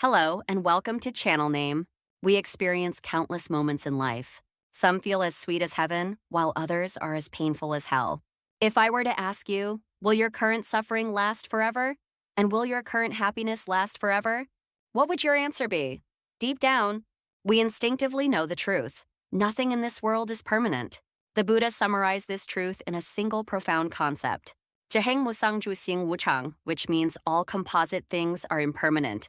Hello, and welcome to Channel Name. We experience countless moments in life. Some feel as sweet as heaven, while others are as painful as hell. If I were to ask you, will your current suffering last forever? And will your current happiness last forever? What would your answer be? Deep down, we instinctively know the truth. Nothing in this world is permanent. The Buddha summarized this truth in a single profound concept. Jaheng musang ju xing wuchang, which means all composite things are impermanent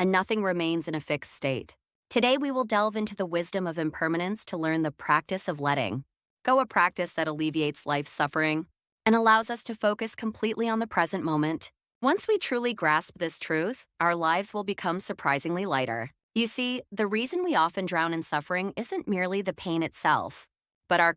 and nothing remains in a fixed state. Today, we will delve into the wisdom of impermanence to learn the practice of letting go, a practice that alleviates life's suffering and allows us to focus completely on the present moment. Once we truly grasp this truth, our lives will become surprisingly lighter. You see, the reason we often drown in suffering isn't merely the pain itself, but our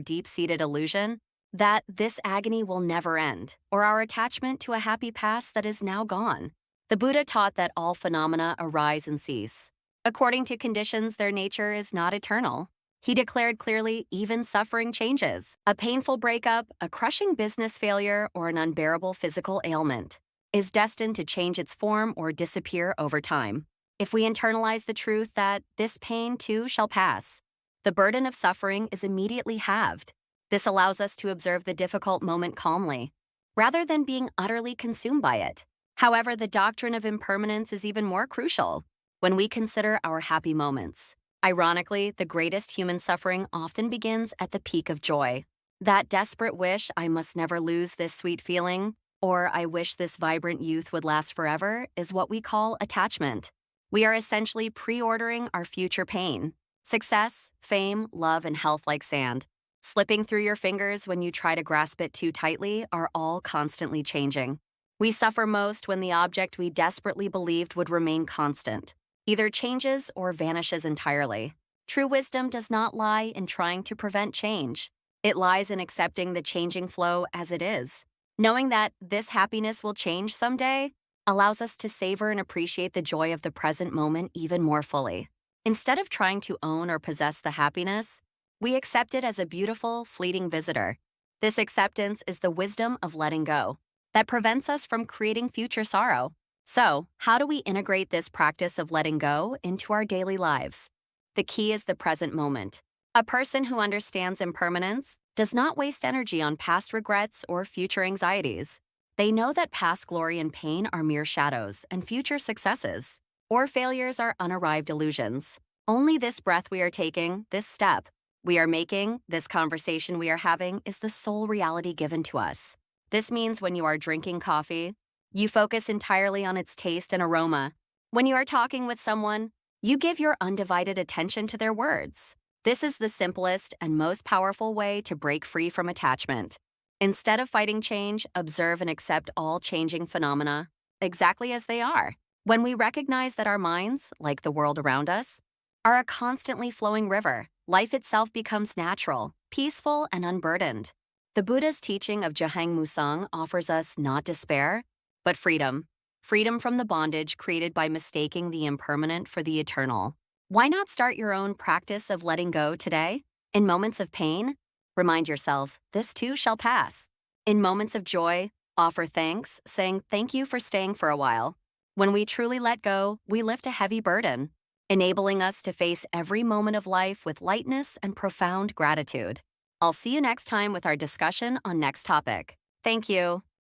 deep-seated illusion that this agony will never end, or our attachment to a happy past that is now gone. The Buddha taught that all phenomena arise and cease. According to conditions, their nature is not eternal. He declared clearly, even suffering changes. A painful breakup, a crushing business failure, or an unbearable physical ailment is destined to change its form or disappear over time. If we internalize the truth that this pain too shall pass, the burden of suffering is immediately halved. This allows us to observe the difficult moment calmly, rather than being utterly consumed by it. However, the doctrine of impermanence is even more crucial when we consider our happy moments. Ironically, the greatest human suffering often begins at the peak of joy. That desperate wish, I must never lose this sweet feeling, or I wish this vibrant youth would last forever, is what we call attachment. We are essentially pre-ordering our future pain. Success, fame, love, and health like sand, slipping through your fingers when you try to grasp it too tightly, are all constantly changing. We suffer most when the object we desperately believed would remain constant either changes or vanishes entirely. True wisdom does not lie in trying to prevent change. It lies in accepting the changing flow as it is. Knowing that this happiness will change someday allows us to savor and appreciate the joy of the present moment even more fully. Instead of trying to own or possess the happiness, we accept it as a beautiful, fleeting visitor. This acceptance is the wisdom of letting go that prevents us from creating future sorrow. So, how do we integrate this practice of letting go into our daily lives? The key is the present moment. A person who understands impermanence does not waste energy on past regrets or future anxieties. They know that past glory and pain are mere shadows, and future successes or failures are unarrived illusions. Only this breath we are taking, this step we are making, this conversation we are having is the sole reality given to us. This means when you are drinking coffee, you focus entirely on its taste and aroma. When you are talking with someone, you give your undivided attention to their words. This is the simplest and most powerful way to break free from attachment. Instead of fighting change, observe and accept all changing phenomena exactly as they are. When we recognize that our minds, like the world around us, are a constantly flowing river, life itself becomes natural, peaceful, and unburdened. The Buddha's teaching of Jaheng Musang offers us not despair, but freedom. Freedom from the bondage created by mistaking the impermanent for the eternal. Why not start your own practice of letting go today? In moments of pain, remind yourself, this too shall pass. In moments of joy, offer thanks, saying thank you for staying for a while. When we truly let go, we lift a heavy burden, enabling us to face every moment of life with lightness and profound gratitude. I'll see you next time with our discussion on next topic. Thank you.